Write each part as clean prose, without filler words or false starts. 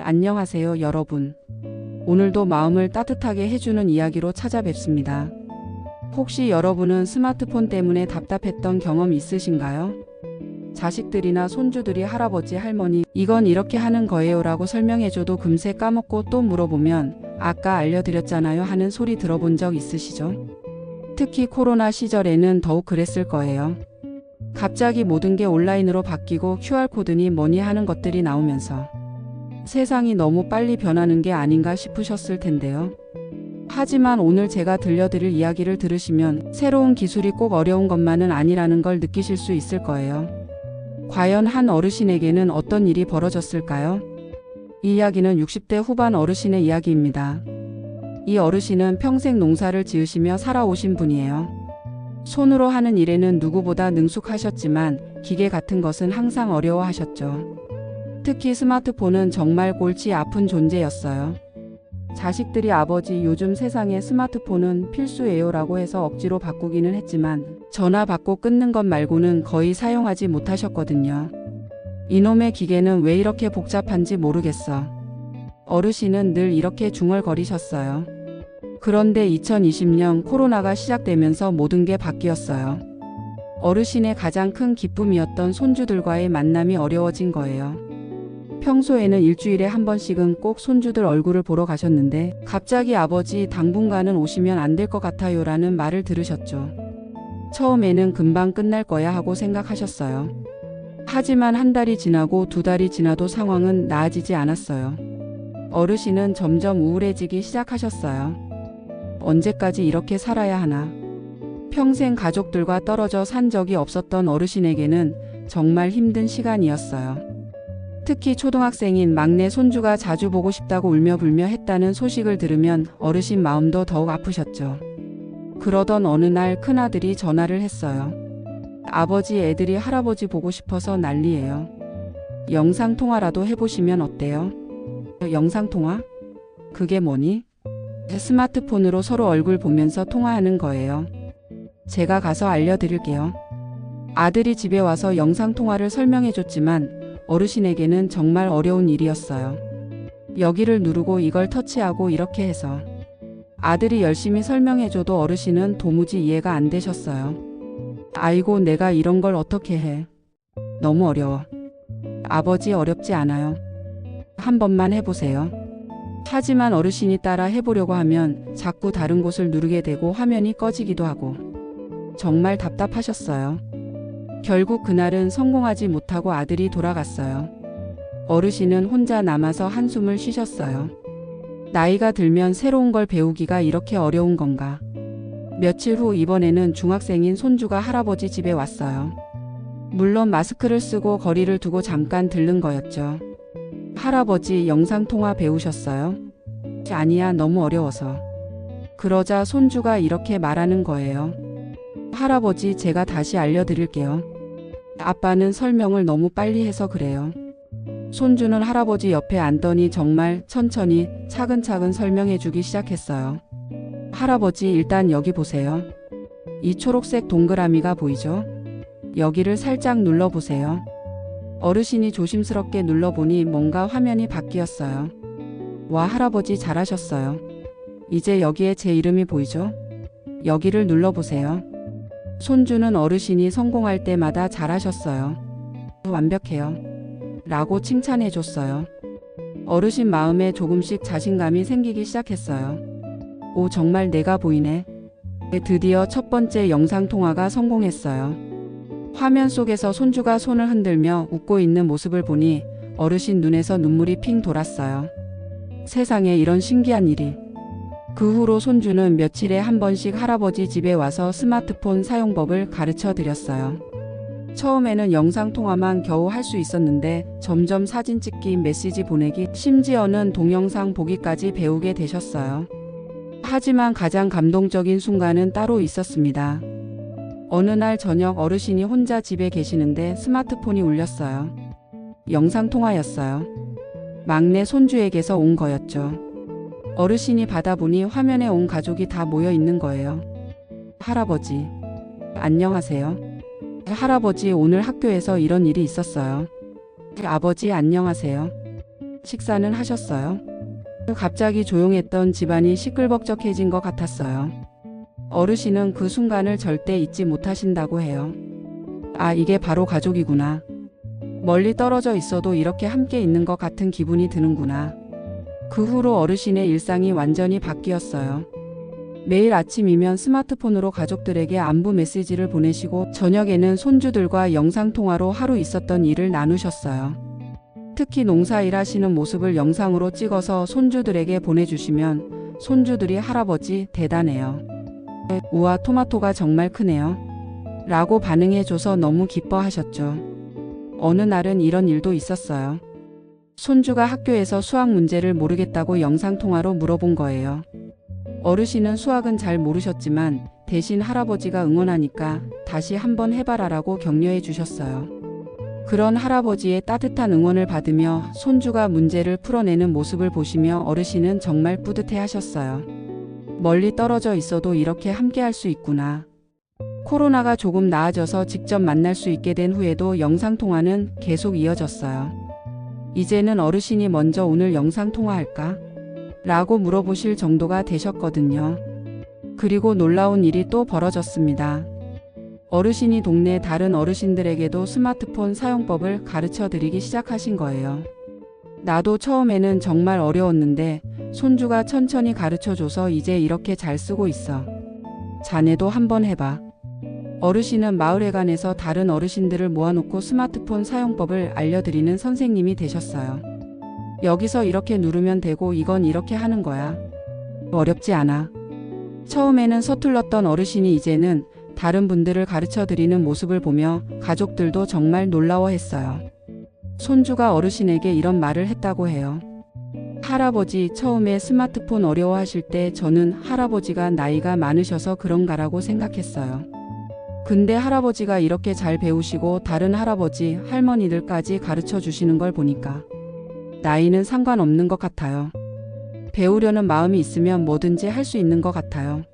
안녕하세요, 여러분. 오늘도 마음을 따뜻하게 해주는 이야기로 찾아뵙습니다. 혹시 여러분은 스마트폰 때문에 답답했던 경험 있으신가요? 자식들이나 손주들이 할아버지, 할머니, 이건 이렇게 하는 거예요 라고 설명해줘도 금세 까먹고 또 물어보면 아까 알려드렸잖아요 하는 소리 들어본 적 있으시죠? 특히 코로나 시절에는 더욱 그랬을 거예요. 갑자기 모든 게 온라인으로 바뀌고 QR코드니 뭐니 하는 것들이 나오면서 세상이 너무 빨리 변하는 게 아닌가 싶으셨을 텐데요. 하지만 오늘 제가 들려드릴 이야기를 들으시면 새로운 기술이 꼭 어려운 것만은 아니라는 걸 느끼실 수 있을 거예요. 과연 한 어르신에게는 어떤 일이 벌어졌을까요? 이 이야기는 60대 후반 어르신의 이야기입니다. 이 어르신은 평생 농사를 지으시며 살아오신 분이에요. 손으로 하는 일에는 누구보다 능숙하셨지만 기계 같은 것은 항상 어려워하셨죠. 특히 스마트폰은 정말 골치 아픈 존재였어요. 자식들이 아버지 요즘 세상에 스마트폰은 필수예요 라고 해서 억지로 바꾸기는 했지만 전화 받고 끊는 것 말고는 거의 사용하지 못하셨거든요. 이놈의 기계는 왜 이렇게 복잡한지 모르겠어. 어르신은 늘 이렇게 중얼거리셨어요. 그런데 2020년 코로나가 시작되면서 모든 게 바뀌었어요. 어르신의 가장 큰 기쁨이었던 손주들과의 만남이 어려워진 거예요. 평소에는 일주일에 한 번씩은 꼭 손주들 얼굴을 보러 가셨는데 갑자기 아버지 당분간은 오시면 안 될 것 같아요 라는 말을 들으셨죠. 처음에는 금방 끝날 거야 하고 생각하셨어요. 하지만 한 달이 지나고 두 달이 지나도 상황은 나아지지 않았어요. 어르신은 점점 우울해지기 시작하셨어요. 언제까지 이렇게 살아야 하나. 평생 가족들과 떨어져 산 적이 없었던 어르신에게는 정말 힘든 시간이었어요. 특히 초등학생인 막내 손주가 자주 보고 싶다고 울며불며 했다는 소식을 들으면 어르신 마음도 더욱 아프셨죠. 그러던 어느 날 큰아들이 전화를 했어요. 아버지, 애들이 할아버지 보고 싶어서 난리예요. 영상통화라도 해보시면 어때요? 영상통화? 그게 뭐니? 스마트폰으로 서로 얼굴 보면서 통화하는 거예요. 제가 가서 알려드릴게요. 아들이 집에 와서 영상통화를 설명해줬지만 어르신에게는 정말 어려운 일이었어요. 여기를 누르고 이걸 터치하고 이렇게 해서 아들이 열심히 설명해줘도 어르신은 도무지 이해가 안 되셨어요. 아이고, 내가 이런 걸 어떻게 해. 너무 어려워. 아버지, 어렵지 않아요. 한 번만 해보세요. 하지만 어르신이 따라 해보려고 하면 자꾸 다른 곳을 누르게 되고 화면이 꺼지기도 하고 정말 답답하셨어요. 결국 그날은 성공하지 못하고 아들이 돌아갔어요. 어르신은 혼자 남아서 한숨을 쉬셨어요. 나이가 들면 새로운 걸 배우기가 이렇게 어려운 건가. 며칠 후 이번에는 중학생인 손주가 할아버지 집에 왔어요. 물론 마스크를 쓰고 거리를 두고 잠깐 들른 거였죠. 할아버지, 영상통화 배우셨어요? 아니야, 너무 어려워서. 그러자 손주가 이렇게 말하는 거예요. 할아버지, 제가 다시 알려드릴게요. 아빠는 설명을 너무 빨리 해서 그래요. 손주는 할아버지 옆에 앉더니 정말 천천히 차근차근 설명해 주기 시작했어요. 할아버지, 일단 여기 보세요. 이 초록색 동그라미가 보이죠? 여기를 살짝 눌러보세요. 어르신이 조심스럽게 눌러보니 뭔가 화면이 바뀌었어요. 와, 할아버지 잘하셨어요. 이제 여기에 제 이름이 보이죠? 여기를 눌러보세요. 손주는 어르신이 성공할 때마다 잘하셨어요. 완벽해요. 라고 칭찬해 줬어요. 어르신 마음에 조금씩 자신감이 생기기 시작했어요. 오, 정말 내가 보이네. 드디어 첫 번째 영상통화가 성공했어요. 화면 속에서 손주가 손을 흔들며 웃고 있는 모습을 보니 어르신 눈에서 눈물이 핑 돌았어요. 세상에 이런 신기한 일이. 그 후로 손주는 며칠에 한 번씩 할아버지 집에 와서 스마트폰 사용법을 가르쳐 드렸어요. 처음에는 영상통화만 겨우 할 수 있었는데 점점 사진 찍기, 메시지 보내기, 심지어는 동영상 보기까지 배우게 되셨어요. 하지만 가장 감동적인 순간은 따로 있었습니다. 어느 날 저녁 어르신이 혼자 집에 계시는데 스마트폰이 울렸어요. 영상통화였어요. 막내 손주에게서 온 거였죠. 어르신이 받아보니 화면에 온 가족이 다 모여 있는 거예요. 할아버지, 안녕하세요. 할아버지, 오늘 학교에서 이런 일이 있었어요. 아버지, 안녕하세요. 식사는 하셨어요? 갑자기 조용했던 집안이 시끌벅적해진 것 같았어요. 어르신은 그 순간을 절대 잊지 못하신다고 해요. 아, 이게 바로 가족이구나. 멀리 떨어져 있어도 이렇게 함께 있는 것 같은 기분이 드는구나. 그 후로 어르신의 일상이 완전히 바뀌었어요. 매일 아침이면 스마트폰으로 가족들에게 안부 메시지를 보내시고 저녁에는 손주들과 영상통화로 하루 있었던 일을 나누셨어요. 특히 농사일 하시는 모습을 영상으로 찍어서 손주들에게 보내주시면 손주들이 할아버지 대단해요. 우와, 토마토가 정말 크네요. 라고 반응해줘서 너무 기뻐하셨죠. 어느 날은 이런 일도 있었어요. 손주가 학교에서 수학 문제를 모르겠다고 영상통화로 물어본 거예요. 어르신은 수학은 잘 모르셨지만 대신 할아버지가 응원하니까 다시 한번 해봐라라고 격려해 주셨어요. 그런 할아버지의 따뜻한 응원을 받으며 손주가 문제를 풀어내는 모습을 보시며 어르신은 정말 뿌듯해 하셨어요. 멀리 떨어져 있어도 이렇게 함께 할 수 있구나. 코로나가 조금 나아져서 직접 만날 수 있게 된 후에도 영상통화는 계속 이어졌어요. 이제는 어르신이 먼저 오늘 영상통화할까? 라고 물어보실 정도가 되셨거든요. 그리고 놀라운 일이 또 벌어졌습니다. 어르신이 동네 다른 어르신들에게도 스마트폰 사용법을 가르쳐 드리기 시작하신 거예요. 나도 처음에는 정말 어려웠는데 손주가 천천히 가르쳐줘서 이제 이렇게 잘 쓰고 있어. 자네도 한번 해봐. 어르신은 마을회관에서 다른 어르신들을 모아놓고 스마트폰 사용법을 알려드리는 선생님이 되셨어요. 여기서 이렇게 누르면 되고 이건 이렇게 하는 거야. 어렵지 않아. 처음에는 서툴렀던 어르신이 이제는 다른 분들을 가르쳐 드리는 모습을 보며 가족들도 정말 놀라워했어요. 손주가 어르신에게 이런 말을 했다고 해요. 할아버지, 처음에 스마트폰 어려워하실 때 저는 할아버지가 나이가 많으셔서 그런가라고 생각했어요. 근데 할아버지가 이렇게 잘 배우시고 다른 할아버지, 할머니들까지 가르쳐 주시는 걸 보니까 나이는 상관없는 것 같아요. 배우려는 마음이 있으면 뭐든지 할 수 있는 것 같아요.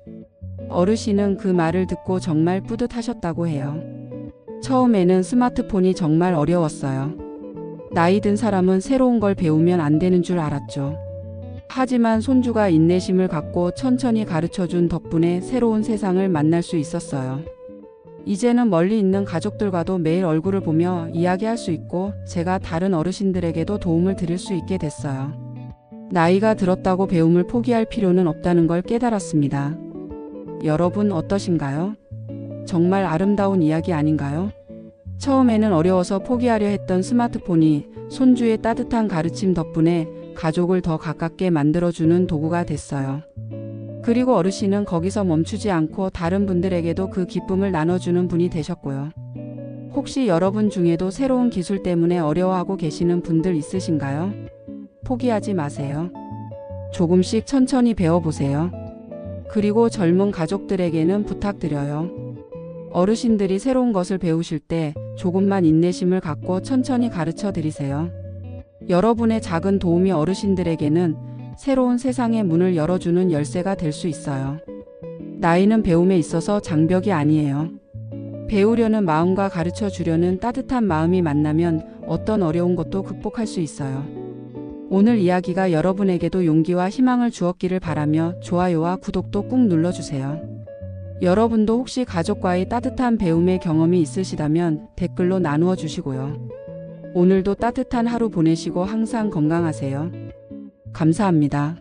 어르신은 그 말을 듣고 정말 뿌듯하셨다고 해요. 처음에는 스마트폰이 정말 어려웠어요. 나이 든 사람은 새로운 걸 배우면 안 되는 줄 알았죠. 하지만 손주가 인내심을 갖고 천천히 가르쳐준 덕분에 새로운 세상을 만날 수 있었어요. 이제는 멀리 있는 가족들과도 매일 얼굴을 보며 이야기할 수 있고 제가 다른 어르신들에게도 도움을 드릴 수 있게 됐어요. 나이가 들었다고 배움을 포기할 필요는 없다는 걸 깨달았습니다. 여러분 어떠신가요? 정말 아름다운 이야기 아닌가요? 처음에는 어려워서 포기하려 했던 스마트폰이 손주의 따뜻한 가르침 덕분에 가족을 더 가깝게 만들어주는 도구가 됐어요. 그리고 어르신은 거기서 멈추지 않고 다른 분들에게도 그 기쁨을 나눠주는 분이 되셨고요. 혹시 여러분 중에도 새로운 기술 때문에 어려워하고 계시는 분들 있으신가요? 포기하지 마세요. 조금씩 천천히 배워보세요. 그리고 젊은 가족들에게는 부탁드려요. 어르신들이 새로운 것을 배우실 때 조금만 인내심을 갖고 천천히 가르쳐 드리세요. 여러분의 작은 도움이 어르신들에게는 새로운 세상의 문을 열어주는 열쇠가 될 수 있어요. 나이는 배움에 있어서 장벽이 아니에요. 배우려는 마음과 가르쳐 주려는 따뜻한 마음이 만나면 어떤 어려운 것도 극복할 수 있어요. 오늘 이야기가 여러분에게도 용기와 희망을 주었기를 바라며 좋아요와 구독도 꾹 눌러주세요. 여러분도 혹시 가족과의 따뜻한 배움의 경험이 있으시다면 댓글로 나누어 주시고요. 오늘도 따뜻한 하루 보내시고 항상 건강하세요. 감사합니다.